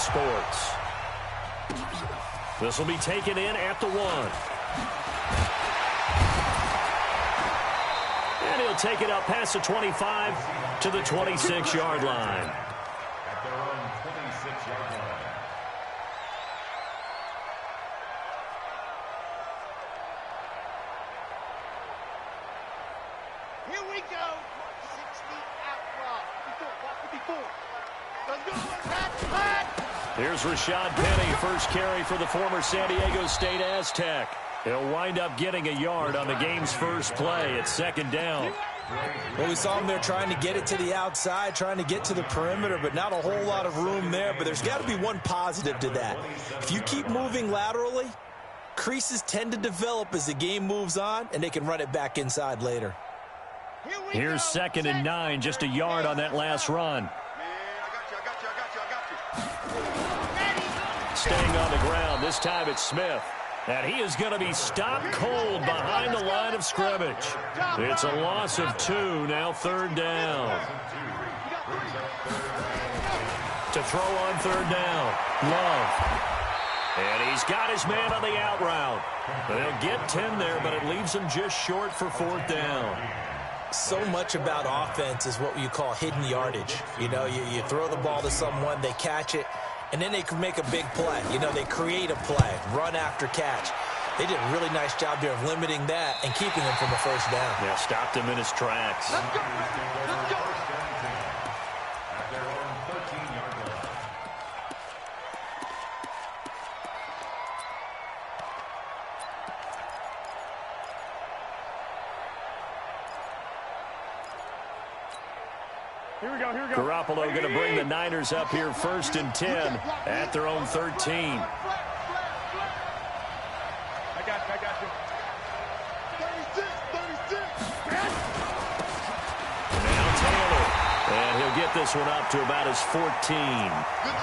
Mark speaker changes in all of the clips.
Speaker 1: Sports. This will be taken in at the 1. And he'll take it up past the 25 to the 26-yard line.
Speaker 2: At their own 26-yard line.
Speaker 3: Here we go. 60 out before. Let's go.
Speaker 1: Here's Rashad Penny, first carry for the former San Diego State Aztec. He'll wind up getting a yard on the game's first play at 2nd down.
Speaker 4: Well, we saw him there trying to get it to the outside, trying to get to the perimeter, but not a whole lot of room there. But there's got to be one positive to that. If you keep moving laterally, creases tend to develop as the game moves on, and they can run it back inside later.
Speaker 1: Here's 2nd and 9, just a yard on that last run. Staying on the ground, this time it's Smith. And he is going to be stopped cold behind the line of scrimmage. It's a loss of 2, now 3rd down. To throw on 3rd down, Love. And he's got his man on the out route. They'll get 10 there, but it leaves him just short for 4th down.
Speaker 4: So much about offense is what you call hidden yardage. You know, you throw the ball to someone, they catch it, and then they can make a big play. You know, they create a play, run after catch. They did a really nice job there of limiting that and keeping him from a 1st down.
Speaker 1: Yeah, stopped him in his tracks.
Speaker 3: Let's go.
Speaker 2: At their own 13-yard line.
Speaker 5: Here we go.
Speaker 1: Garoppolo going to bring the Niners up here 1st and 10 at their own 13.
Speaker 5: I got you.
Speaker 3: 36.
Speaker 1: Now Taylor. And he'll get this one up to about his 14.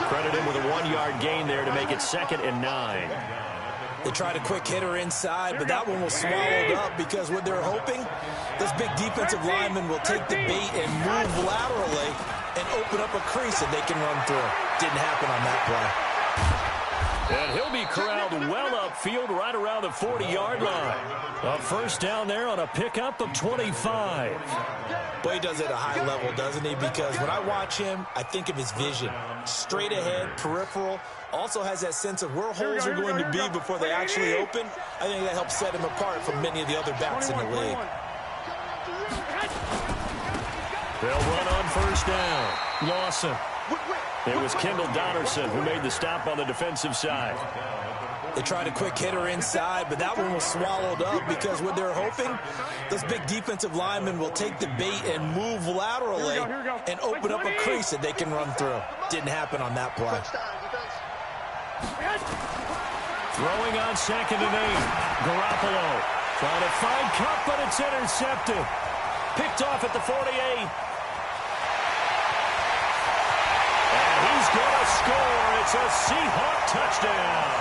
Speaker 1: Credit him with a 1-yard gain there to make it 2nd and 9.
Speaker 4: They tried a quick hitter inside, but that one was swallowed up because what they're hoping, this big defensive lineman will take the bait and move laterally and open up a crease that they can run through. Didn't happen on that play.
Speaker 1: And he'll be corralled well upfield right around the 40-yard line. A 1st down there on a pickup of 25.
Speaker 4: Boy, he does it at a high level, doesn't he? Because when I watch him, I think of his vision. Straight ahead, peripheral. Also has that sense of where holes are going to be before they actually open. I think that helps set him apart from many of the other backs in the league.
Speaker 1: They'll run on 1st down. Lawson. It was Kendall Donnerson who made the stop on the defensive side.
Speaker 4: They tried a quick hitter inside, but that one was swallowed up because what they're hoping, this big defensive lineman will take the bait and move laterally and open up a crease that they can run through. Didn't happen on that play.
Speaker 1: Throwing on 2nd and 8. Garoppolo trying to find Cup, but it's intercepted. Picked off at the 48. And he's going to score. It's a Seahawk touchdown.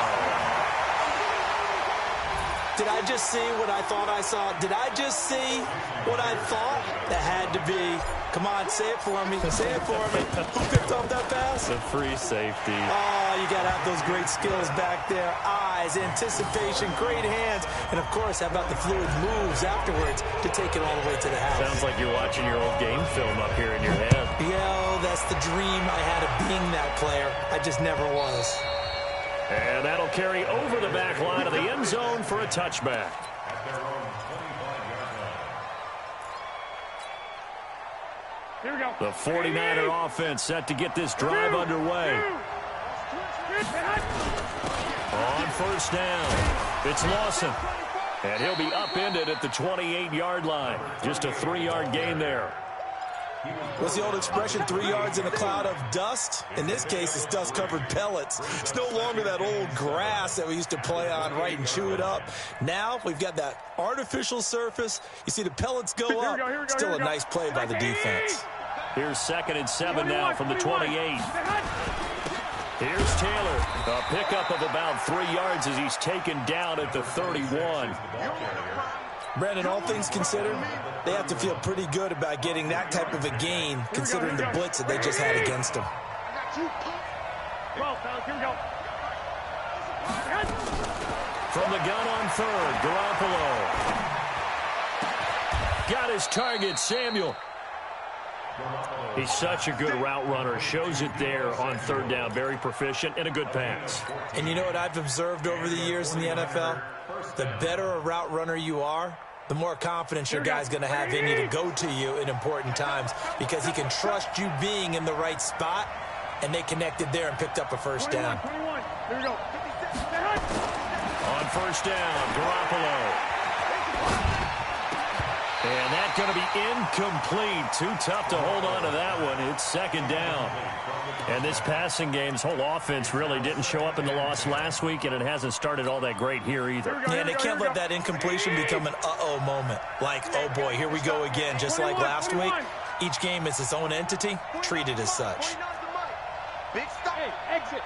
Speaker 4: Did I just see what I thought I saw? Did I just see what I thought? That had to be. Come on, say it for me. Say it for me. Who picked off that pass?
Speaker 1: The free safety.
Speaker 4: Oh, you got to have those great skills back there. Eyes, anticipation, great hands. And, of course, how about the fluid moves afterwards to take it all the way to the house?
Speaker 1: Sounds like you're watching your old game film up here in your head.
Speaker 4: Yeah, that's the dream I had of being that player. I just never was.
Speaker 1: And that'll carry over the back line of the end zone for a touchback.
Speaker 2: At their own 25-yard line.
Speaker 5: Here we go.
Speaker 1: The 49er offense set to get this drive underway. On 1st down, it's Lawson. And he'll be upended at the 28-yard line. Just a 3-yard gain there.
Speaker 4: What's the old expression, 3 yards in a cloud of dust? In this case, it's dust-covered pellets. It's no longer that old grass that we used to play on, right, and chew it up. Now we've got that artificial surface. You see the pellets go up. Still a nice play by the defense.
Speaker 1: Here's 2nd and 7 now from the 28. Here's Taylor. A pickup of about 3 yards as he's taken down at the 31.
Speaker 4: Brandon, all things considered, they have to feel pretty good about getting that type of a gain, considering the blitz that they just had against them.
Speaker 5: 12, fellas, here we go.
Speaker 1: From the gun on third, Garoppolo. Got his target, Samuel. He's such a good route runner. Shows it there on third down. Very proficient and a good pass.
Speaker 4: And you know what I've observed over the years in the NFL? The better a route runner you are, the more confidence your guy's going to have in you to go to you in important times because he can trust you being in the right spot, and they connected there and picked up a first down.
Speaker 5: 21. Here we go.
Speaker 1: On first down, Garoppolo. And that's going to be incomplete. Too tough to hold on to that one. It's second down. And this passing game's whole offense really didn't show up in the loss last week, and it hasn't started all that great here either.
Speaker 4: Yeah, they can't let that incompletion become an uh-oh moment. Like, oh boy, here we go again. Just like last week, each game is its own entity, treated as such.
Speaker 3: Big stop.
Speaker 5: Hey, exit.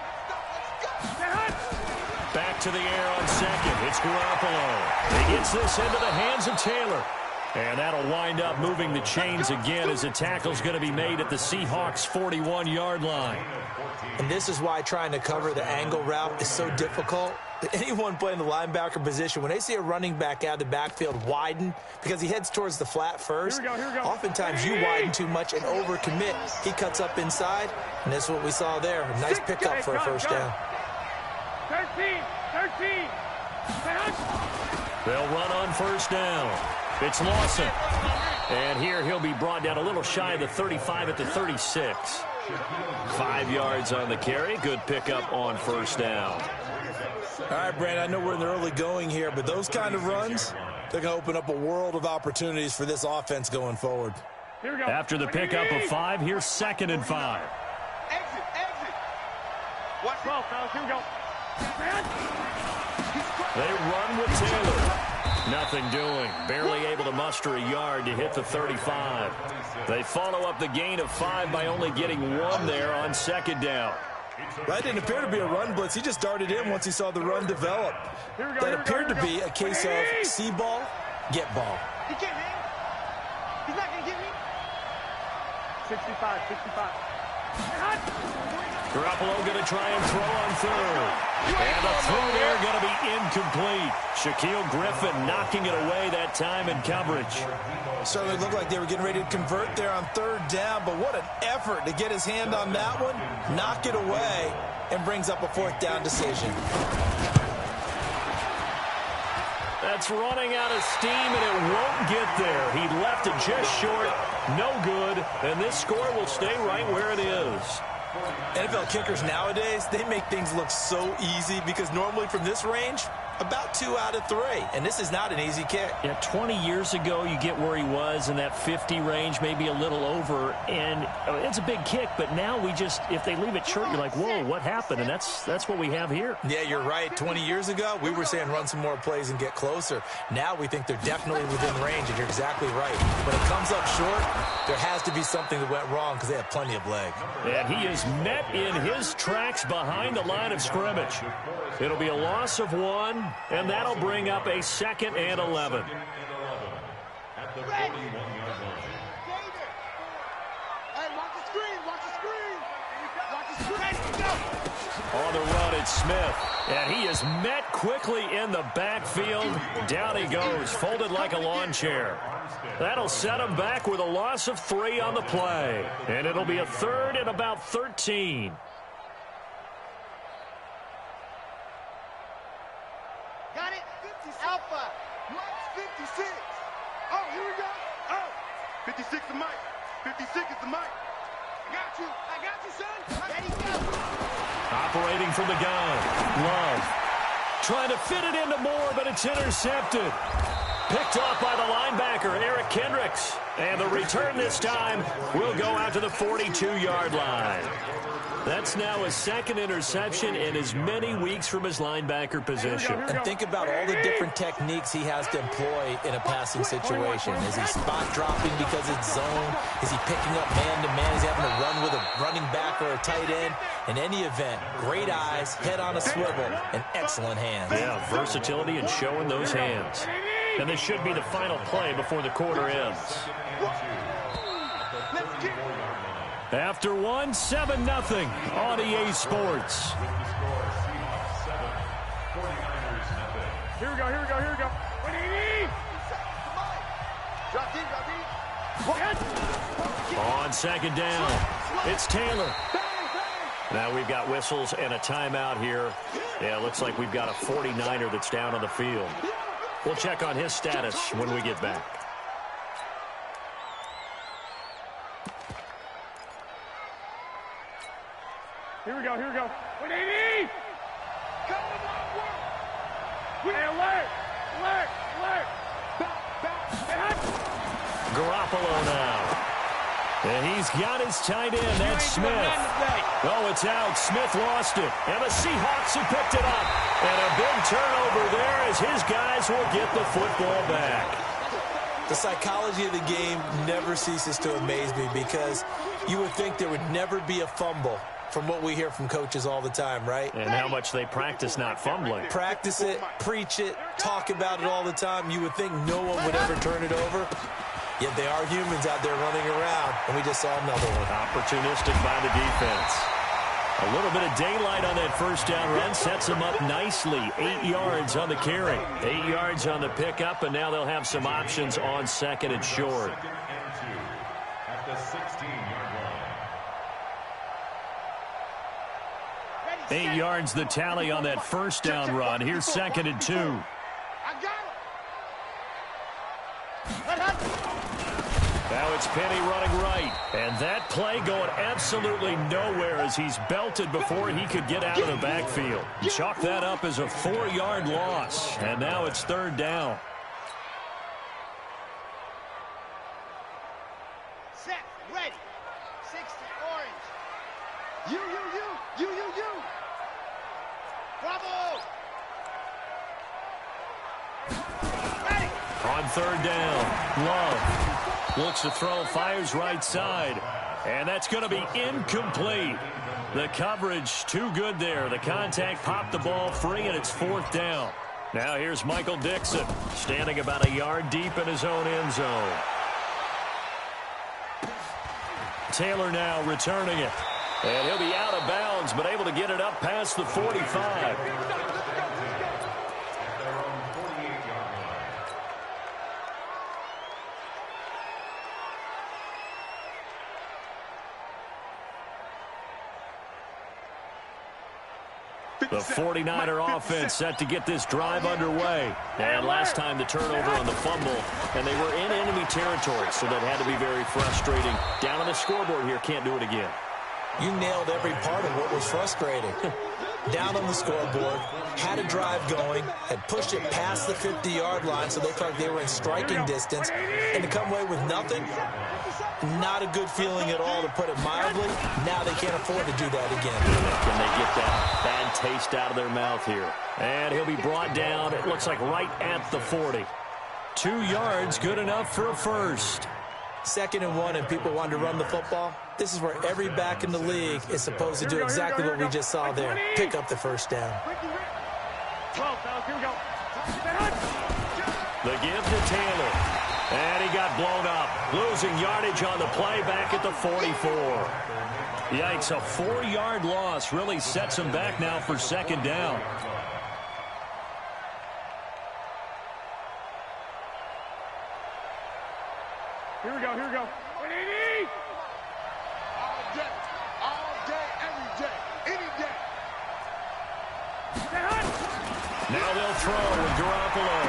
Speaker 1: Back to the air on second. It's Garoppolo. He gets this into the hands of Taylor. And that'll wind up moving the chains again as the tackle's going to be made at the Seahawks' 41-yard line.
Speaker 4: And this is why trying to cover the angle route is so difficult. Anyone playing the linebacker position, when they see a running back out of the backfield widen, because he heads towards the flat first,
Speaker 5: here we go.
Speaker 4: oftentimes you widen too much and overcommit. He cuts up inside, and that's what we saw there. A nice pickup for a first down.
Speaker 5: 13.
Speaker 1: They'll run on first down. It's Lawson. And here he'll be brought down a little shy of the 35 at the 36. 5 yards on the carry. Good pickup on first down.
Speaker 4: All right, Brandon, I know we're in the early going here, but those kind of runs, they're going to open up a world of opportunities for this offense going forward.
Speaker 5: Here we go.
Speaker 1: After the pickup of 5, here's 2nd and 5.
Speaker 3: Exit.
Speaker 5: Watch 12, fellas, here we go.
Speaker 1: They run with Taylor. Nothing doing. Barely able to muster a yard to hit the 35. They follow up the gain of 5 by only getting 1 there on second down.
Speaker 4: That didn't appear to be a run blitz. He just darted in once he saw the run develop. That appeared to be a case of see ball, get ball.
Speaker 3: He can't hang. He's not going to get me.
Speaker 5: 65.
Speaker 1: Garoppolo going to try and throw on third. And the throw there going to be incomplete. Shaquille Griffin knocking it away that time in coverage.
Speaker 4: Certainly looked like they were getting ready to convert there on third down, but what an effort to get his hand on that one, knock it away, and brings up a 4th down decision.
Speaker 1: That's running out of steam, and it won't get there. He left it just short, no good, and this score will stay right where it is.
Speaker 4: NFL kickers nowadays, they make things look so easy because normally from this range, about 2 out of 3. And this is not an easy kick.
Speaker 1: Yeah, 20 years ago, you get where he was in that 50 range, maybe a little over. And it's a big kick, but now we just, if they leave it short, you're like, whoa, what happened? And that's what we have here.
Speaker 4: Yeah, you're right. 20 years ago, we were saying run some more plays and get closer. Now we think they're definitely within range, and you're exactly right. When it comes up short, there has to be something that went wrong because they have plenty of leg.
Speaker 1: And he is met in his tracks behind the line of scrimmage. It'll be a loss of 1, and that'll bring up a 2nd and 11.
Speaker 2: At the 41-yard line.
Speaker 3: Hey, watch the screen. Watch the screen.
Speaker 1: On the run, it's Smith. And he is met quickly in the backfield. Down he goes, folded like a lawn chair. That'll set him back with a loss of 3 on the play. And it'll be a 3rd and about 13.
Speaker 3: Got it. Alpha. Watch 56. Oh, here we go. Oh, 56 is Mike. 56 is the Mike. I got you, son. Ready, go.
Speaker 1: Operating from the gun. Love. Trying to fit it into Moore, but it's intercepted. Picked off by the linebacker, Eric Kendricks. And the return this time will go out to the 42-yard line. That's now his 2nd interception in as many weeks from his linebacker position.
Speaker 4: And think about all the different techniques he has to employ in a passing situation. Is he spot dropping because it's zone? Is he picking up man-to-man? Is he having to run with a running back or a tight end? In any event, great eyes, head on a swivel, and excellent hands.
Speaker 1: Yeah, versatility and showing those hands. And this should be the final play before the quarter ends. After one, 7-0 on EA Sports.
Speaker 2: With the score, Seahawks 7, 49ers nothing.
Speaker 5: Here we go, here we go, here we go. 180!
Speaker 3: Drop deep, drop deep.
Speaker 1: On second down, it's Taylor. Now we've got whistles and a timeout here. Yeah, it looks like we've got a 49er that's down on the field. We'll check on his status when we get back.
Speaker 5: Here we go, here we go. 180!
Speaker 3: Come on, work.
Speaker 5: Hey, alert! Alert! Alert!
Speaker 3: Back.
Speaker 1: Garoppolo now. And he's got his tight end. That's Smith. Oh, it's out. Smith lost it. And the Seahawks have picked it up. And a big turnover there as his guys will get the football back.
Speaker 4: The psychology of the game never ceases to amaze me because you would think there would never be a fumble from what we hear from coaches all the time, right?
Speaker 1: And how much they practice not fumbling.
Speaker 4: Practice it, preach it, talk about it all the time. You would think no one would ever turn it over. Yet they are humans out there running around, and we just saw another one.
Speaker 1: Opportunistic by the defense. A little bit of daylight on that first down run sets them up nicely. 8 yards on the carry. 8 yards on the pickup, and now they'll have some options on second and short.
Speaker 2: 2nd and 2 at the 16-yard line.
Speaker 1: 8 yards the tally on that first down run. Here's 2nd and 2.
Speaker 3: I got him.
Speaker 1: Now it's Penny running right. And that play going absolutely nowhere as he's belted before he could get out of the backfield. Chalk that up as a 4-yard loss. And now it's 3rd down.
Speaker 3: Set, ready. 60, orange. You. Bravo. Ready.
Speaker 1: On 3rd down, Love looks to throw, fires right side. And that's going to be incomplete. The coverage too good there. The contact popped the ball free, and it's 4th down. Now here's Michael Dixon, standing about a yard deep in his own end zone. Taylor now returning it. And he'll be out of bounds, but able to get it up past the 45. The 49er offense set to get this drive underway. And last time the turnover on the fumble, and they were in enemy territory, so that had to be very frustrating. Down on the scoreboard here, can't do it again.
Speaker 4: You nailed every part of what was frustrating. Down on the scoreboard, had a drive going, had pushed it past the 50-yard line, so they felt like they were in striking distance, and to come away with nothing, not a good feeling at all, to put it mildly. Now they can't afford to do that again.
Speaker 1: Can they get that bad taste out of their mouth here? And he'll be brought down, it looks like right at the 40. 2 yards, good enough for a first.
Speaker 4: 2nd and 1, and people want to run the football. This is where every back in the league is supposed to do exactly what we just saw there. Pick up the first down.
Speaker 5: 12, fellas, here we go.
Speaker 1: The give to Taylor. And he got blown up. Losing yardage on the play back at the 44. Yikes, a 4-yard loss really sets him back now for 2nd down.
Speaker 5: Here we go, here we go. 180!
Speaker 3: All day, every day, any day.
Speaker 1: Now they'll throw with Garoppolo.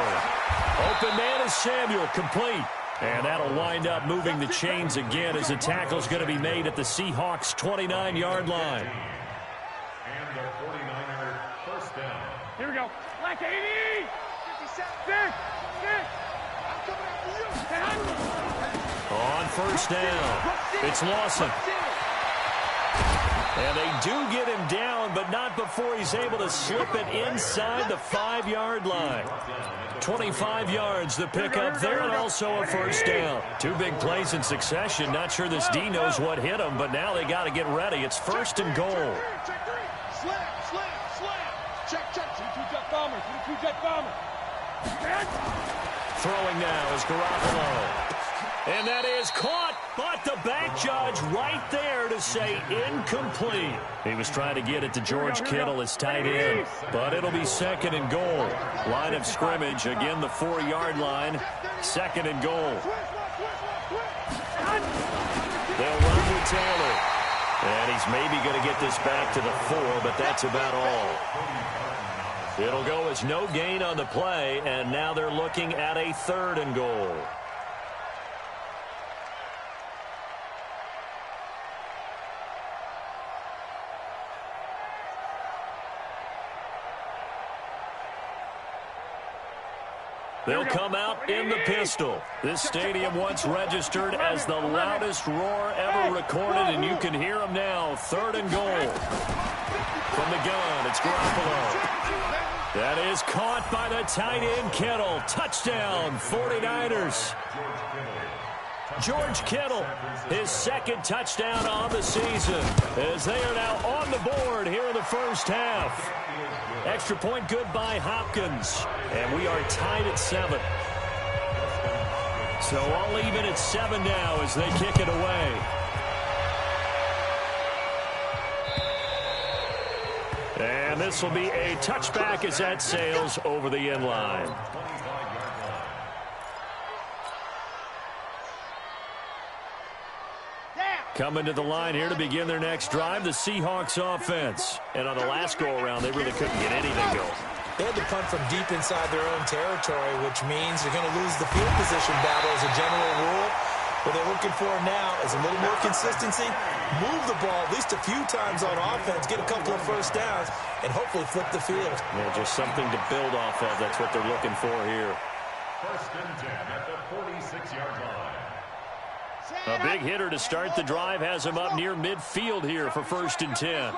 Speaker 1: Open man is Samuel, complete. And that'll wind up moving the chains again as the tackle's going to be made at the Seahawks' 29-yard line.
Speaker 2: And the 49er first down.
Speaker 5: Here we go. Black 80!
Speaker 3: 57. I'm coming after you.
Speaker 1: On first down, it's Lawson. And they do get him down, but not before he's able to slip it inside the 5-yard line. 25 yards the pickup there, and also a first down. 2 big plays in succession. Not sure this D knows what hit him, but now they got to get ready. It's 1st and goal.
Speaker 3: Slam. Check.
Speaker 5: 2-jet bomber, 2-jet bomber.
Speaker 1: Throwing now is Garoppolo. And that is caught. But the back judge right there to say incomplete. He was trying to get it to George Kittle as tight end, but it'll be second and goal. Line of scrimmage, again the 4-yard line, second and goal. They'll run with Taylor. And he's maybe going to get this back to the 4, but that's about all. It'll go as no gain on the play, and now they're looking at a third and goal. They'll come out in the pistol. This stadium once registered as the loudest roar ever recorded, and you can hear them now. Third and goal. From the gun, it's Garoppolo. That is caught by the tight end, Kittle. Touchdown, 49ers. George Kittle, his second touchdown on the season, as they are now on the board here in the first half. Extra point good by Hopkins. And we are tied at 7. So all even at 7 now as they kick it away. And this will be a touchback as that sails over the end line. Coming to the line here to begin their next drive, the Seahawks offense. And on the last go-around, they really couldn't get anything going.
Speaker 4: They had to punt from deep inside their own territory, which means they're going to lose the field position battle as a general rule. What they're looking for now is a little more consistency, move the ball at least a few times on offense, get a couple of first downs, and hopefully flip the field.
Speaker 1: Yeah, just something to build off of. That's what they're looking for here.
Speaker 2: First and 10 at the 46-yard line.
Speaker 1: A big hitter to start the drive has him up near midfield here for first and 10.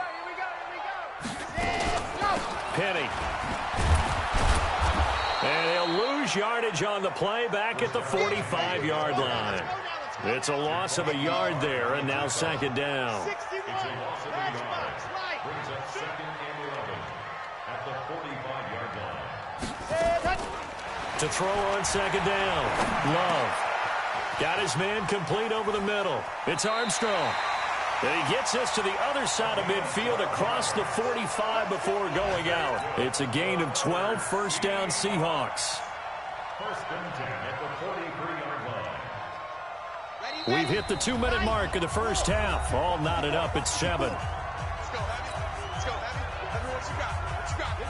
Speaker 1: Penny. And he'll lose yardage on the play back at the 45-yard line. It's a loss of a yard there, and now second down.
Speaker 2: It's a loss of a yard. Brings up second and 11 at the 45-yard line.
Speaker 1: To throw on second down. Love. Got his man complete over the middle. It's Armstrong. And he gets us to the other side of midfield across the 45 before going out. It's a gain of 12, first down Seahawks.
Speaker 2: First and 10 at the 43-yard line.
Speaker 1: We've hit the 2-minute mark of the first half. All knotted up at 7.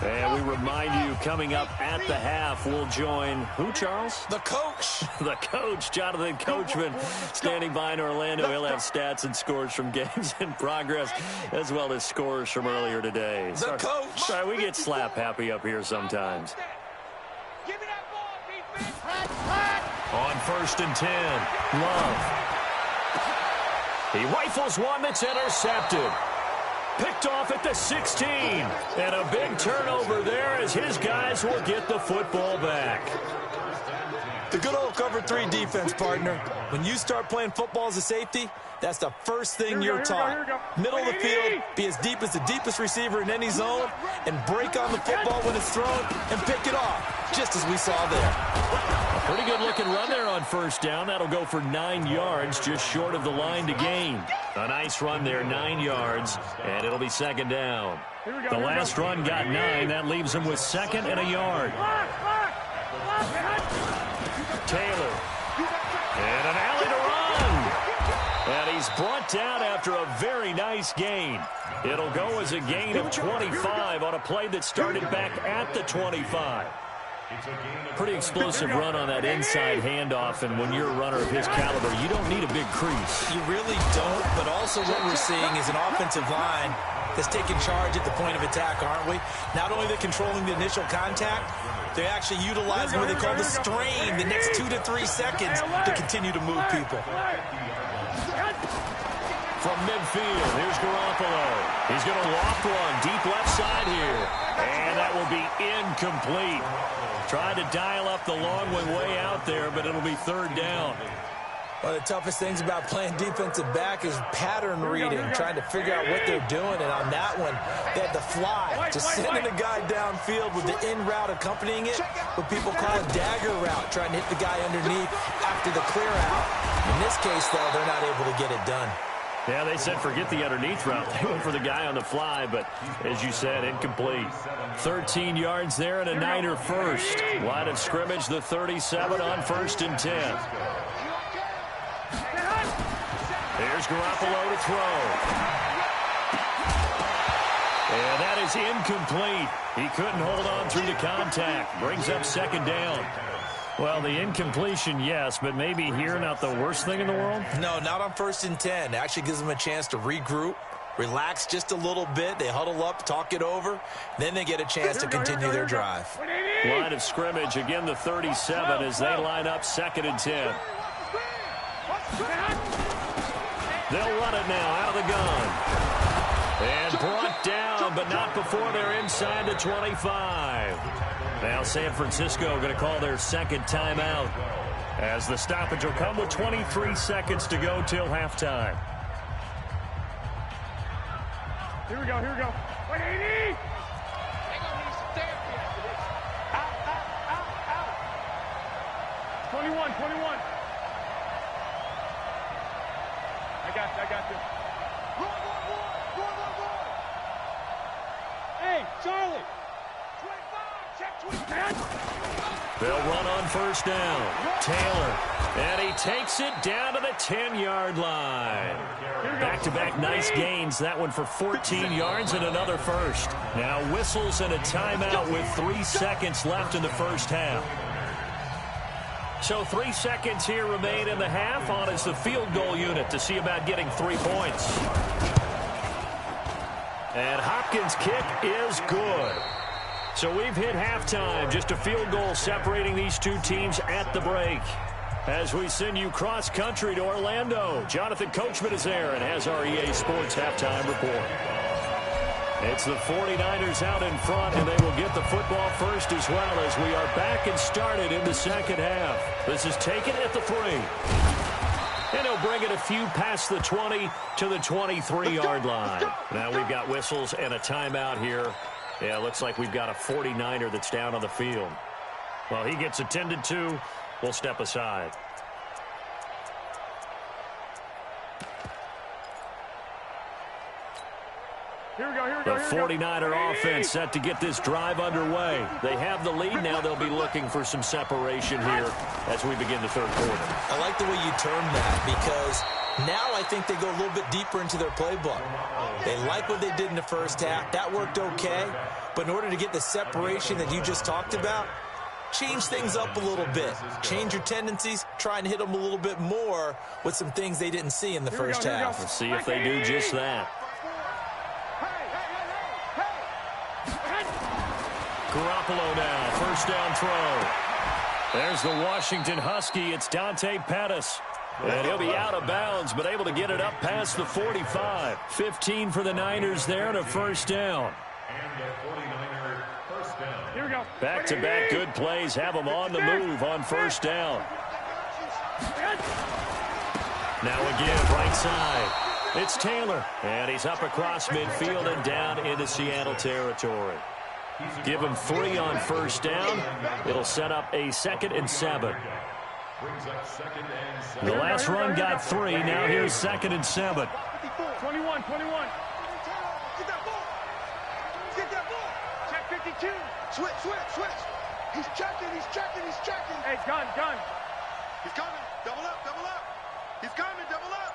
Speaker 1: And we remind you, coming up at the half, we'll join who, Charles?
Speaker 4: The coach.
Speaker 1: The coach, Jonathan Coachman, standing by in Orlando. He'll have stats and scores from games in progress, as well as scores from earlier today.
Speaker 4: The coach.
Speaker 1: Sorry, we get slap happy up here sometimes.
Speaker 5: Give me that ball, defense.
Speaker 1: On first and 10, Love. He rifles one that's intercepted. Picked off at the 16. And a big turnover there as his guys will get the football back.
Speaker 4: The good old cover 3 defense, partner. When you start playing football as a safety, that's the first thing you're taught. Middle of the field, be as deep as the deepest receiver in any zone, and break on the football when it's thrown and pick it off, just as we saw there.
Speaker 1: A pretty good looking run there on first down. That'll go for 9 yards, just short of the line to gain. A nice run there, 9 yards, and it'll be second down. The last run got 9. That leaves him with second and a yard. Taylor. And an alley to run. And he's brought down after a very nice gain. It'll go as a gain of 25 on a play that started back at the 25. Pretty explosive run on that inside handoff, and when you're a runner of his caliber, you don't need a big crease.
Speaker 4: You really don't, but also what we're seeing is an offensive line that's taking charge at the point of attack, aren't we? Not only they're controlling the initial contact, they're actually utilizing what they call the strain, the next 2 to 3 seconds to continue to move people.
Speaker 1: From midfield, here's Garoppolo. He's going to loft one deep left side here. And that will be incomplete. Tried to dial up the long one way out there, but it'll be third down.
Speaker 4: One of the toughest things about playing defensive back is pattern reading, trying to figure out what they're doing. And on that one, they had to fly, just sending a guy downfield with the in route accompanying it, what people call a dagger route, trying to hit the guy underneath after after the clear out. In this case, though, they're not able to get it done.
Speaker 1: Yeah, they said forget the underneath route. They went for the guy on the fly, but as you said, incomplete. 13 yards there and a Niner first. Line of scrimmage, the 37 on 1st and 10. Here's Garoppolo to throw. And that is incomplete. He couldn't hold on through the contact. Brings up 2nd down. Well, the incompletion, yes, but maybe here not the worst thing in the world?
Speaker 4: No, not on 1st and 10. It actually gives them a chance to regroup, relax just a little bit. They huddle up, talk it over. Then they get a chance to continue their drive.
Speaker 1: Line of scrimmage, again the 37 as they line up 2nd and 10. They'll run it now out of the gun. And brought down, but not before they're inside the 25. Now San Francisco going to call their 2nd timeout as the stoppage will come with 23 seconds to go till halftime.
Speaker 5: Here we go, here we go. 180! They're going to need some therapy after this. Out. 21. I got you. Run. Hey, Charlie. 25, check 25.
Speaker 1: They'll run on 1st down. Taylor. And he takes it down to the 10-yard line. Back-to-back nice gains. That one for 14 yards and another first. Now whistles and a timeout with 3 seconds left in the first half. So 3 seconds here remain in the half. On is the field goal unit to see about getting 3 points. And Hopkins' kick is good. So we've hit halftime. Just a field goal separating these two teams at the break. As we send you cross-country to Orlando, Jonathan Coachman is there and has our EA Sports halftime report. It's the 49ers out in front, and they will get the football first as well as we are back and started in the second half. This is taken at the 3. And he'll bring it a few past the 20 to the 23-yard line. Now we've got whistles and a timeout here. Yeah, looks like we've got a 49er that's down on the field. Well, he gets attended to. We'll step aside.
Speaker 5: Here we go.
Speaker 1: The 49er offense set to get this drive underway. They have the lead. Now they'll be looking for some separation here as we begin the 3rd quarter.
Speaker 4: I like the way you termed that because now I think they go a little bit deeper into their playbook. They like what they did in the first half. That worked okay. But in order to get the separation that you just talked about, change things up a little bit. Change your tendencies. Try and hit them a little bit more with some things they didn't see in the first half.
Speaker 1: Let's see if they do just that. Garoppolo now, 1st down throw. There's the Washington Husky. It's Dante Pettis. And he'll be out of bounds, but able to get it up past the 45. 15 for the Niners there and a 1st down.
Speaker 2: And the 49er first down.
Speaker 5: Here we go.
Speaker 1: Back-to-back good plays have them on the move on 1st down. Now again, right side. It's Taylor. And he's up across midfield and down into Seattle territory. Give him 3 on 1st down. It'll set up a 2nd and 7. The last run got 3. Now here's 2nd and 7.
Speaker 5: 21. Get that ball. Check 52.
Speaker 3: Switch. He's checking.
Speaker 5: Hey, gun.
Speaker 3: He's coming. Double up. He's coming. Double up.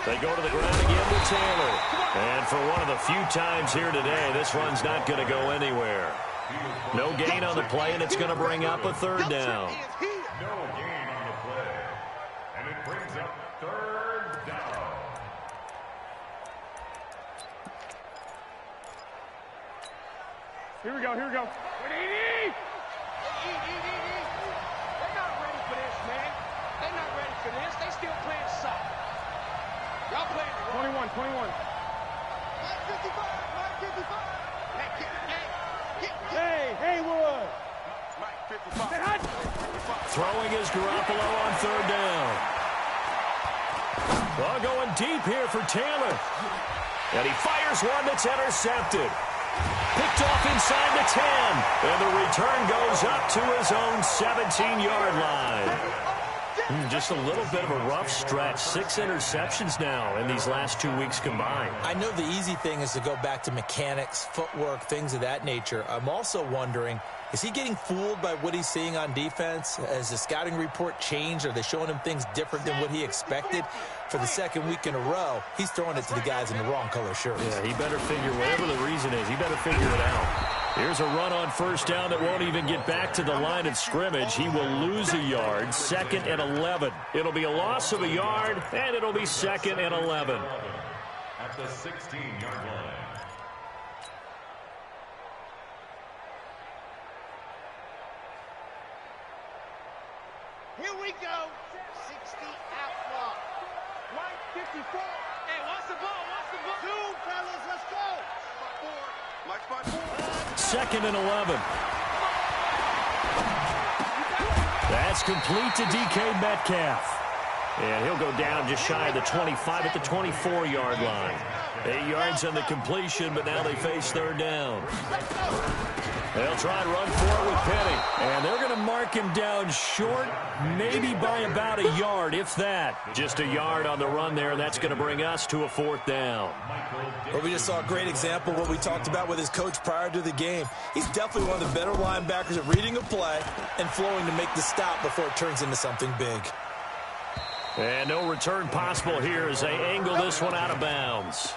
Speaker 1: They go to the ground again with Taylor. And for one of the few times here today, this run's not going to go anywhere. No gain on the play, and it's going to bring up a 3rd down.
Speaker 2: No gain on the play. And it brings up 3rd down.
Speaker 5: Here we go. 180!
Speaker 6: They're not ready for this, man. They're not ready for this. They still playing soft. Y'all playing the wrong.
Speaker 5: 21.
Speaker 3: 55.
Speaker 5: Hey, Haywood.
Speaker 3: Mike 55.
Speaker 1: Throwing is Garoppolo on 3rd down. Well, going deep here for Taylor. And he fires one that's intercepted. Picked off inside the 10. And the return goes up to his own 17-yard line. Just a little bit of a rough stretch. 6 interceptions now in these last 2 weeks combined.
Speaker 4: I know the easy thing is to go back to mechanics, footwork, things of that nature. I'm also wondering, is he getting fooled by what he's seeing on defense? Has the scouting report changed? Are they showing him things different than what he expected? For the second week in a row, he's throwing it to the guys in the wrong color shirts.
Speaker 1: Yeah, he better figure, whatever the reason is, he better figure it out. Here's a run on first down that won't even get back to the line of scrimmage. He will lose a yard, 2nd and 11. It'll be a loss of a yard, and it'll be 2nd and 11.
Speaker 2: At the 16-yard line.
Speaker 6: Here we go. 60 out block.
Speaker 5: White 54.
Speaker 6: Hey, watch the ball. Watch the ball. 2, fellas. Let's go.
Speaker 3: Spot 4. Mike, spot 4.
Speaker 1: 2nd and 11. That's complete to DK Metcalf. And he'll go down just shy of the 25 at the 24-yard line. 8 yards on the completion, but now they face 3rd down. They'll try and run for it with Penny. And they're going to mark him down short, maybe by about a yard, if that. Just a yard on the run there, and that's going to bring us to a 4th down.
Speaker 4: Well, we just saw a great example of what we talked about with his coach prior to the game. He's definitely one of the better linebackers at reading a play and flowing to make the stop before it turns into something big.
Speaker 1: And no return possible here as they angle this one out of bounds.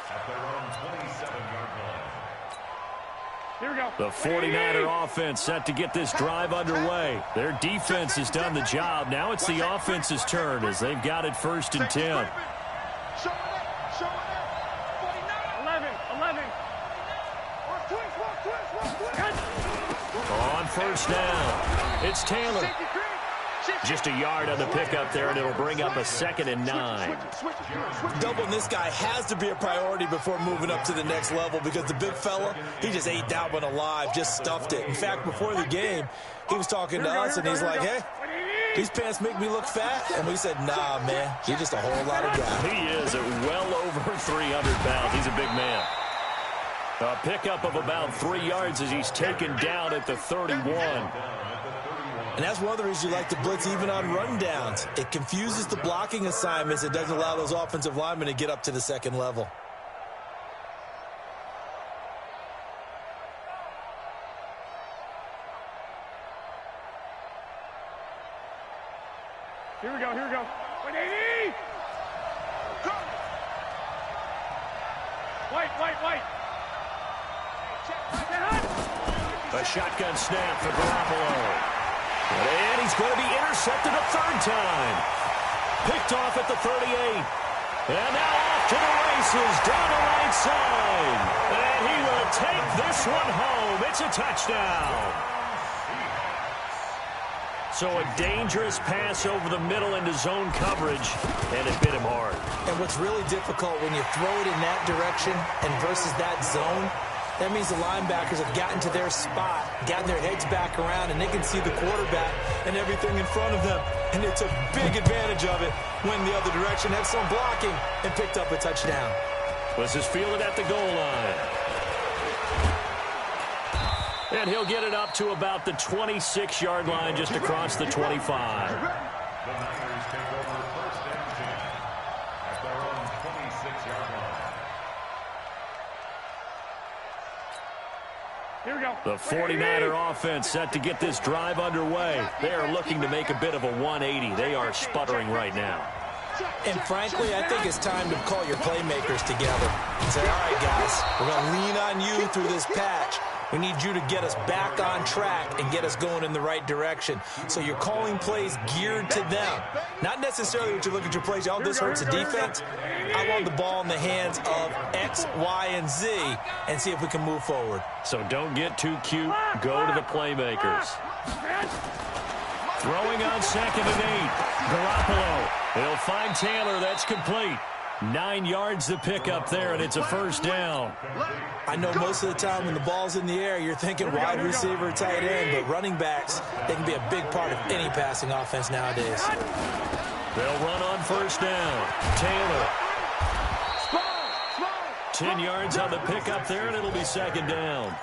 Speaker 5: Here we go.
Speaker 1: The 49er offense set to get this drive underway. Their defense has done the job. Now it's the offense's turn as they've got it 1st and 10.
Speaker 3: Show it up. Show it up.
Speaker 5: 11.
Speaker 1: On first down, it's Taylor. Just a yard on the pickup there, and it'll bring up a 2nd and 9.
Speaker 4: Doubling this guy has to be a priority before moving up to the next level because the big fella, he just ate that one alive, just stuffed it. In fact, before the game, he was talking to us, and he's like, hey, these pants make me look fat. And we said, nah, man, you're just a whole lot of guy.
Speaker 1: He is at well over 300 pounds. He's a big man. A pickup of about 3 yards as he's taken down at the 31.
Speaker 4: And that's one of the reasons you like to blitz even on rundowns. It confuses the blocking assignments. It doesn't allow those offensive linemen to get up to the 2nd level.
Speaker 5: Here we go. 180. White.
Speaker 1: A shotgun snap for Garoppolo. And he's going to be intercepted a 3rd time. Picked off at the 38. And now off to the races down the right side. And he will take this one home. It's a touchdown. So a dangerous pass over the middle into zone coverage, and it bit him hard.
Speaker 4: And what's really difficult when you throw it in that direction and versus that zone, that means the linebackers have gotten to their spot, gotten their heads back around, and they can see the quarterback and everything in front of them. And they took big advantage of it when the other direction had some blocking and picked up a touchdown.
Speaker 1: This is fielded at the goal line. And he'll get it up to about the 26-yard line just across the 25.
Speaker 2: The Niners take over 1st and 10 at their own 26-yard line.
Speaker 5: Here we go.
Speaker 1: The 49er offense set to get this drive underway. They are looking to make a bit of a 180. They are sputtering right now.
Speaker 4: And frankly, I think it's time to call your playmakers together and say, all right, guys, we're going to lean on you through this patch. We need you to get us back on track and get us going in the right direction. So you're calling plays geared to them. Not necessarily what you look at your plays, oh, this hurts the defense. I want the ball in the hands of X, Y, and Z and see if we can move forward.
Speaker 1: So don't get too cute. Go to the playmakers. Throwing on 2nd and 8. Garoppolo. He'll find Taylor. That's complete. 9 yards to pick up there, and it's a 1st down.
Speaker 4: I know most of the time when the ball's in the air, you're thinking wide receiver, tight end, but running backs, they can be a big part of any passing offense nowadays.
Speaker 1: They'll run on 1st down. Taylor. 10 yards on the pickup there, and it'll be second down.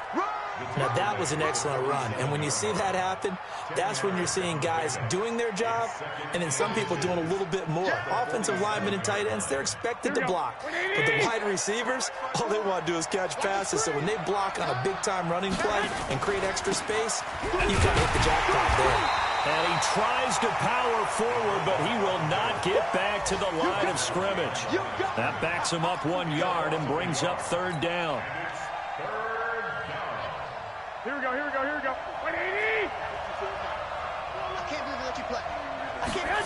Speaker 4: Now, that was an excellent run, and when you see that happen, that's when you're seeing guys doing their job, and then some people doing a little bit more. Offensive linemen and tight ends, they're expected to block, but the wide receivers, all they want to do is catch passes, so when they block on a big-time running play and create extra space, you kind of hit the jackpot there.
Speaker 1: And he tries to power forward, but he will not get back to the line of scrimmage. That backs him up 1 yard and brings up third down.
Speaker 5: Here we go, here we go, here we go. 180!
Speaker 3: I can't believe they let you play. I can't.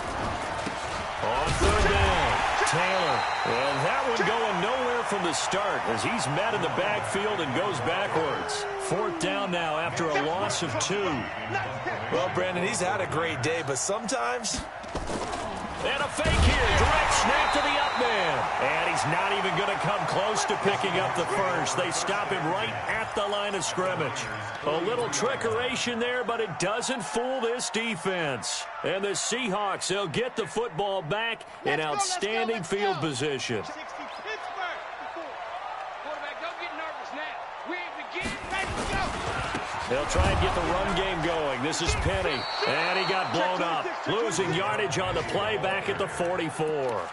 Speaker 1: On third down, Taylor. And that one going nowhere from the start as he's met in the backfield and goes backwards. Fourth down now after a loss of 2.
Speaker 4: Well, Brandon, he's had a great day, but sometimes...
Speaker 1: And a fake here. Direct snap to the up man. And he's not even going to come close to picking up the first. They stop him right at the line of scrimmage. A little trickeration there, but it doesn't fool this defense. And the Seahawks, they'll get the football back in outstanding field position.
Speaker 6: 60 Pittsburgh. Quarterback, don't get nervous now. We ain't beginning. Let's go.
Speaker 1: They'll try and get the run game going. This is Penny. And he got blown up. Losing yardage on the play back at the 44.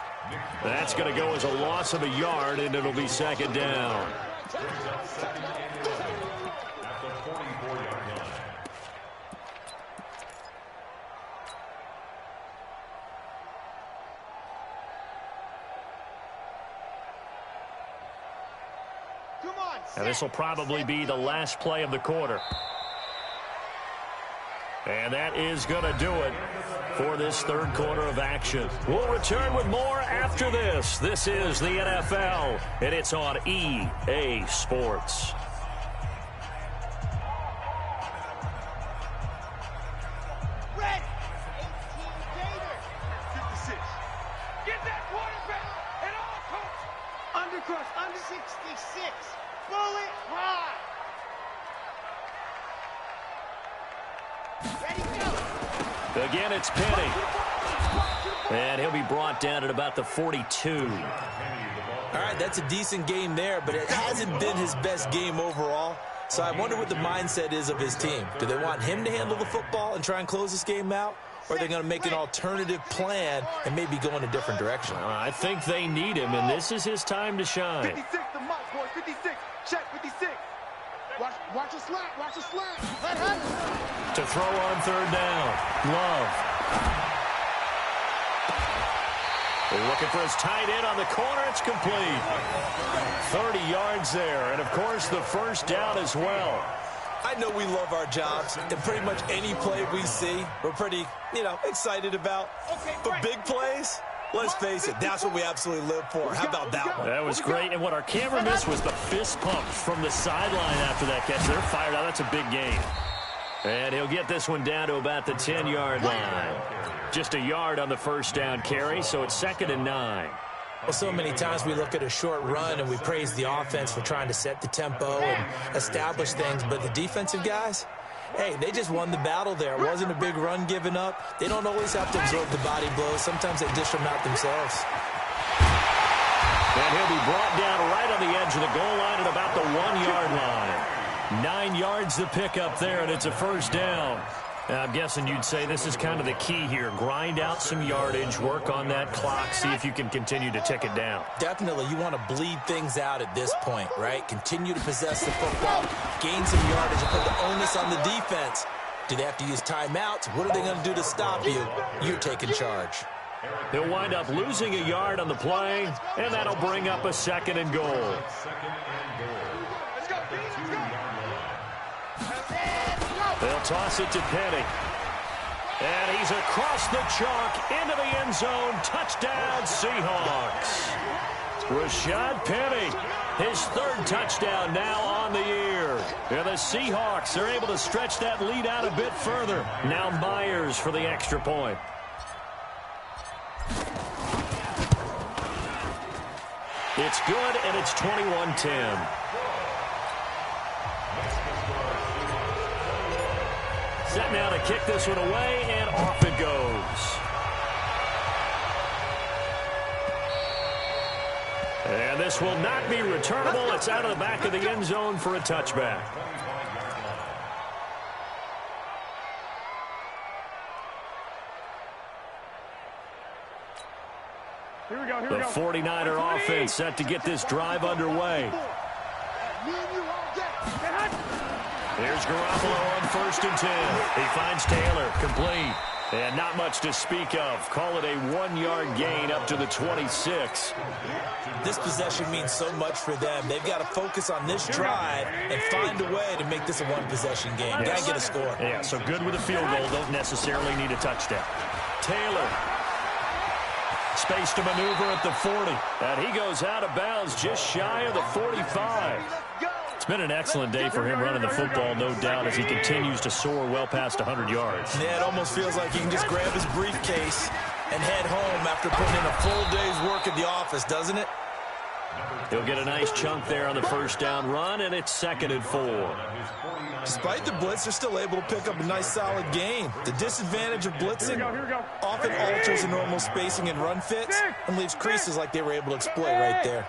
Speaker 1: That's going to go as a loss of a yard, and it'll be second down. And this will probably be the last play of the quarter. And that is going to do it for this third quarter of action. We'll return with more after this. This is the NFL, and it's on EA Sports.
Speaker 3: Red. 18 Gator. 56.
Speaker 6: Get that quarterback and all coach.
Speaker 3: Undercross. Under 66. Bullet high. Ready, go.
Speaker 1: Again, it's Penny. And he'll be brought down at about the 42.
Speaker 4: All right, that's a decent game there, but it hasn't been his best game overall. So I wonder what the mindset is of his team. Do they want him to handle the football and try and close this game out? Or are they going to make an alternative plan and maybe go in a different direction?
Speaker 1: I think they need him, and this is his time to shine.
Speaker 3: 56 to Mike, boys. 56. Check 56. Watch a slant. Watch a slant.
Speaker 1: To throw on third down. Love. Looking for his tight end on the corner. It's complete. 30 yards there. And, of course, the first down as well.
Speaker 4: I know we love our jobs, and pretty much any play we see, we're pretty, excited about. But big plays, let's face it, that's what we absolutely live for. How about that one?
Speaker 1: That was great. And what our camera missed was the fist pump from the sideline after that catch. They're fired out. That's a big game. And he'll get this one down to about the 10-yard line. Just a yard on the first down carry, so it's 2nd and 9.
Speaker 4: Well, so many times we look at a short run and we praise the offense for trying to set the tempo and establish things, but the defensive guys, hey, they just won the battle there. It wasn't a big run given up. They don't always have to absorb the body blows. Sometimes they dish them out themselves.
Speaker 1: And he'll be brought down right on the edge of the goal line at about the 1-yard line. 9 yards to pick up there, and it's a first down. I'm guessing you'd say this is kind of the key here. Grind out some yardage, work on that clock, see if you can continue to tick it down.
Speaker 4: Definitely. You want to bleed things out at this point, right? Continue to possess the football, gain some yardage, and put the onus on the defense. Do they have to use timeouts? What are they going to do to stop you? You're taking charge.
Speaker 1: He'll wind up losing a yard on the play, and that'll bring up a 2nd and goal.
Speaker 6: Let's go.
Speaker 1: They'll toss it to Penny. And he's across the chalk into the end zone. Touchdown, Seahawks. Rashad Penny, his 3rd touchdown now on the year. And the Seahawks are able to stretch that lead out a bit further. Now Myers for the extra point. It's good, and it's 21-10. Set now to kick this one away, and off it goes. And this will not be returnable. It's out of the back of the end zone for a touchback. The 49er offense set to get this drive underway. Here's Garoppolo on 1st and 10. He finds Taylor, complete. And not much to speak of. Call it a 1-yard gain up to the 26.
Speaker 4: This possession means so much for them. They've got to focus on this drive and find a way to make this a one-possession game. Got to get a score.
Speaker 1: Yeah, so good with a field goal. Don't necessarily need a touchdown. Taylor. Space to maneuver at the 40. And he goes out of bounds just shy of the 45. It's been an excellent day for him running the football, no doubt, as he continues to soar well past 100 yards.
Speaker 4: Yeah, it almost feels like he can just grab his briefcase and head home after putting in a full day's work at the office, doesn't it?
Speaker 1: He'll get a nice chunk there on the first down run, and it's 2nd and 4.
Speaker 4: Despite the blitz, they're still able to pick up a nice, solid gain. The disadvantage of blitzing often alters the normal spacing and run fits and leaves creases like they were able to exploit right there.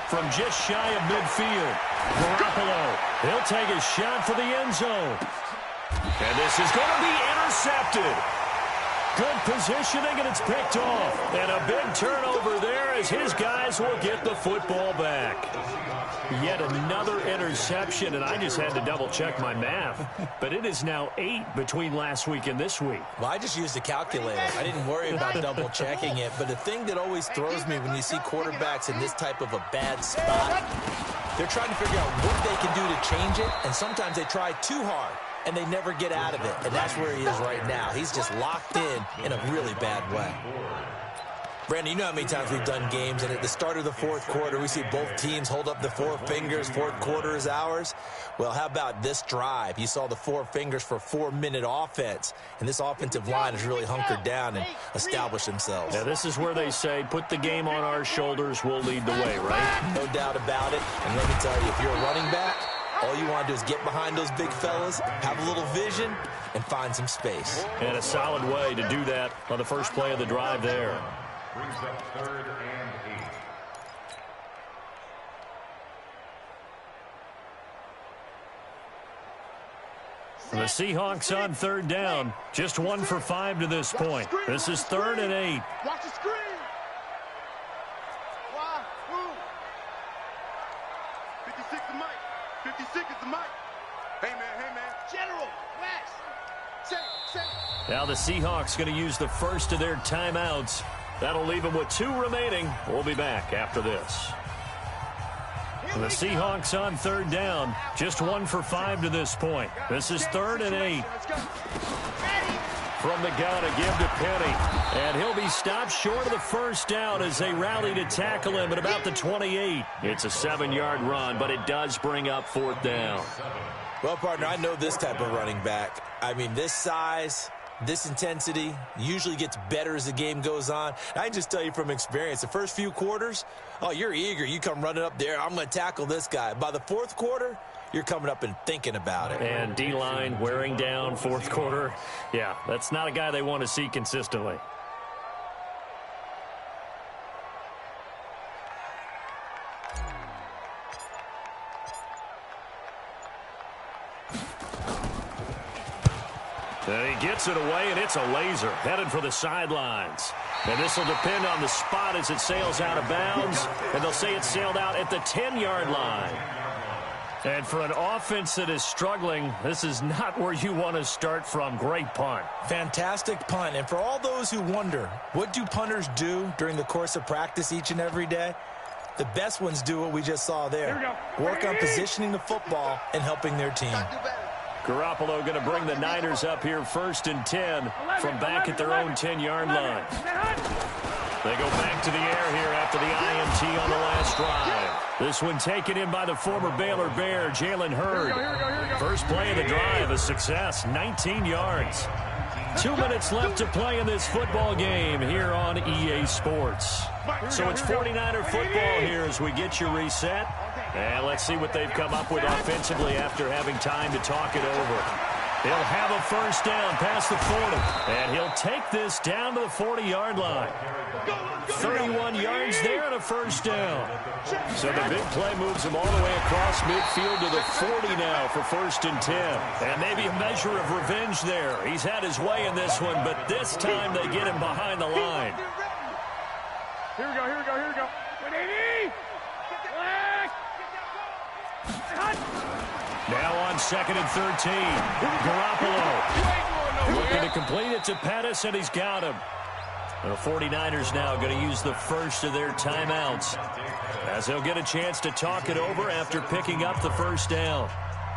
Speaker 1: From just shy of midfield, Garoppolo, he'll take a shot for the end zone. And this is going to be intercepted. Good positioning, and it's picked off. And a big turnover there as his guys will get the football back. Yet another interception, and I just had to double-check my math. But it is now 8 between last week and this week.
Speaker 4: Well, I just used a calculator. I didn't worry about double-checking it. But the thing that always throws me when you see quarterbacks in this type of a bad spot, they're trying to figure out what they can do to change it, and sometimes they try too hard, and they never get out of it. And that's where he is right now. He's just locked in a really bad way. Brandon, you know how many times we've done games, and at the start of the 4th quarter, we see both teams hold up the 4 fingers, 4th quarter is ours. Well, how about this drive? You saw the 4 fingers for 4-minute offense, and this offensive line has really hunkered down and established themselves.
Speaker 1: Yeah, this is where they say, put the game on our shoulders, we'll lead the way, right?
Speaker 4: No doubt about it, and let me tell you, if you're a running back, all you want to do is get behind those big fellas, have a little vision, and find some space.
Speaker 1: And a solid way to do that on the first play of the drive there.
Speaker 2: Brings up 3rd and 8.
Speaker 1: The Seahawks on 3rd down. Just 1 for 5 to this point. This is 3rd and 8.
Speaker 3: Watch the screen. Why? Who? 56 is Mike. 56 is the Mike. Hey, man. General, West. Say.
Speaker 1: Now the Seahawks going to use the first of their timeouts. That'll leave them with 2 remaining. We'll be back after this. The Seahawks on 3rd down. Just 1 for 5 to this point. This is 3rd and 8. From the gun, a give to Penny. And he'll be stopped short of the first down as they rally to tackle him at about the 28. It's a 7-yard run, but it does bring up 4th down.
Speaker 4: Well, partner, I know this type of running back. I mean, this size, this intensity usually gets better as the game goes on. I can just tell you from experience, the first few quarters, oh, you're eager. You come running up there, I'm going to tackle this guy. By the 4th quarter, you're coming up and thinking about it.
Speaker 1: And D-line wearing down 4th quarter. Yeah, that's not a guy they want to see consistently. And he gets it away, and it's a laser headed for the sidelines. And this will depend on the spot as it sails out of bounds. And they'll say it sailed out at the 10-yard line. And for an offense that is struggling, this is not where you want to start from. Great punt.
Speaker 4: Fantastic punt. And for all those who wonder, what do punters do during the course of practice each and every day? The best ones do what we just saw there. Work on positioning the football and helping their team.
Speaker 1: Garoppolo going to bring the Niners up here 1st and 10 from back at their own 10-yard line. They go back to the air here after the INT on the last drive. This one taken in by the former Baylor Bear, Jalen Hurd. First play of the drive, a success, 19 yards. 2 minutes left to play in this football game here on EA Sports. So it's 49er football here as we get you reset. And let's see what they've come up with offensively after having time to talk it over. He'll have a first down past the 40. And he'll take this down to the 40-yard line. 31 yards there and a first down. So the big play moves him all the way across midfield to the 40 now for 1st and 10. And maybe a measure of revenge there. He's had his way in this one, but this time they get him behind the line.
Speaker 5: Here we go, here we go, here we go. 180!
Speaker 1: Now on 2nd and 13. Garoppolo looking to complete it to Pettis, and he's got him. The 49ers now going to use the first of their timeouts as they'll get a chance to talk it over after picking up the first down.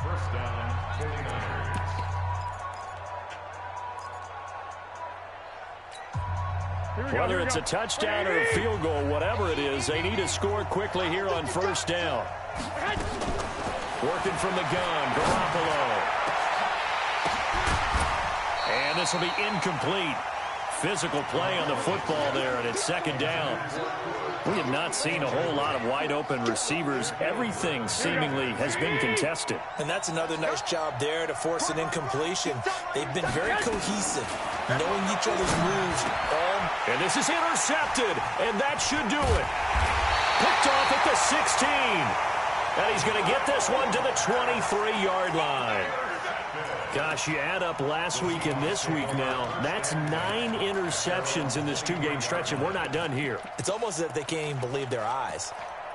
Speaker 2: First down, 49ers.
Speaker 1: Whether it's a touchdown or a field goal, whatever it is, they need to score quickly here on first down. Working from the gun, Garoppolo. And this will be incomplete. Physical play on the football there, and it's 2nd down. We have not seen a whole lot of wide-open receivers. Everything seemingly has been contested.
Speaker 4: And that's another nice job there to force an incompletion. They've been very cohesive, knowing each other's moves.
Speaker 1: And this is intercepted, and that should do it. Picked off at the 16. And he's going to get this one to the 23-yard line. Gosh, you add up last week and this week now, that's 9 interceptions in this 2-game stretch, and we're not done here.
Speaker 4: It's almost as if they can't even believe their eyes.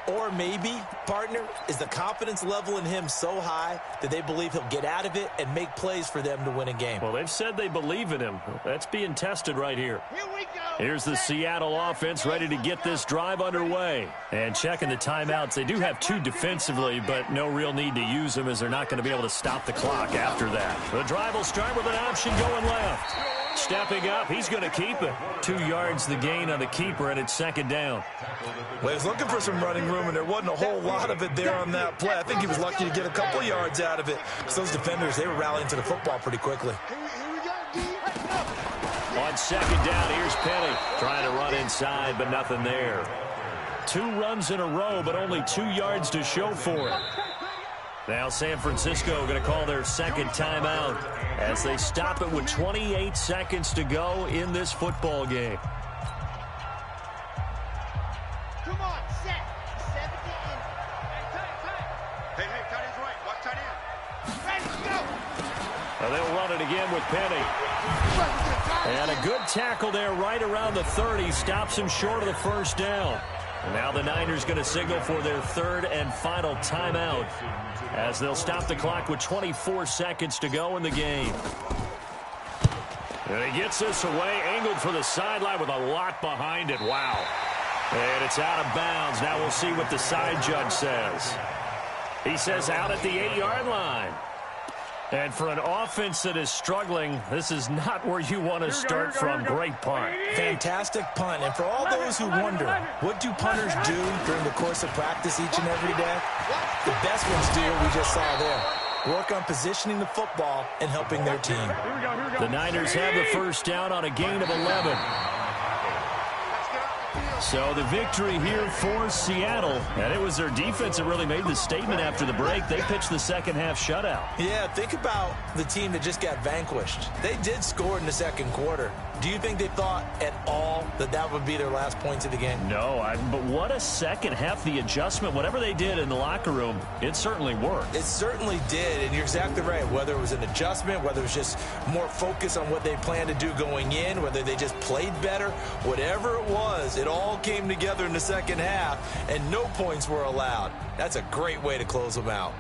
Speaker 4: Or maybe, partner, is the confidence level in him so high that they believe he'll get out of it and make plays for them to win a game.
Speaker 1: Well, they've said they believe in him. That's being tested right here.
Speaker 3: Here we go.
Speaker 1: Here's the Seattle offense ready to get this drive underway. And checking the timeouts, they do have 2 defensively, but no real need to use them as they're not going to be able to stop the clock after that. The drive will start with an option going left. Stepping up, he's going to keep it. 2 yards the gain on the keeper, and it's 2nd down.
Speaker 4: Well, he was looking for some running room, and there wasn't a whole lot of it there on that play. I think he was lucky to get a couple yards out of it, because those defenders, they were rallying to the football pretty quickly.
Speaker 3: Here we go, D.
Speaker 1: On 2nd down, here's Penny trying to run inside, but nothing there. 2 runs in a row, but only 2 yards to show for it. Now San Francisco going to call their 2nd timeout as they stop it with 28 seconds to go in this football game.
Speaker 3: Come on, set. 70 in. Hey, tight end's right. Watch tight end. Ready, go.
Speaker 1: Now they'll run it again with Penny. And a good tackle there right around the 30. Stops him short of the first down. And now the Niners going to signal for their 3rd and final timeout as they'll stop the clock with 24 seconds to go in the game. And he gets this away, angled for the sideline with a lot behind it. Wow. And it's out of bounds. Now we'll see what the side judge says. He says out at the 8-yard line. And for an offense that is struggling, this is not where you want to start from. Great punt.
Speaker 4: Fantastic punt. And for all those who wonder, what do punters do during the course of practice each and every day? The best ones do what we just saw there. Work on positioning the football and helping their team.
Speaker 1: The Niners have the first down on a gain of 11. So the victory here for Seattle, and it was their defense that really made the statement after the break. They pitched the second-half shutout.
Speaker 4: Yeah, think about the team that just got vanquished. They did score in the 2nd quarter. Do you think they thought at all that that would be their last points of the game?
Speaker 1: No, but what a second half. The adjustment, whatever they did in the locker room, it certainly worked.
Speaker 4: It certainly did, and you're exactly right. Whether it was an adjustment, whether it was just more focus on what they planned to do going in, whether they just played better, whatever it was, it all came together in the 2nd half, and no points were allowed. That's a great way to close them out.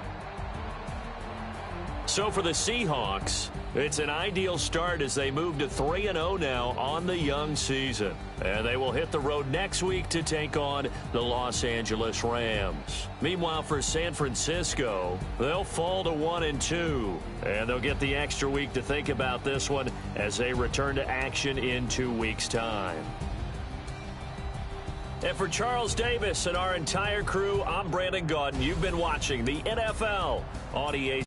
Speaker 1: So for the Seahawks, it's an ideal start as they move to 3-0 now on the young season. And they will hit the road next week to take on the Los Angeles Rams. Meanwhile, for San Francisco, they'll fall to 1-2. And they'll get the extra week to think about this one as they return to action in 2 weeks' time. And for Charles Davis and our entire crew, I'm Brandon Gaudin. You've been watching the NFL on EA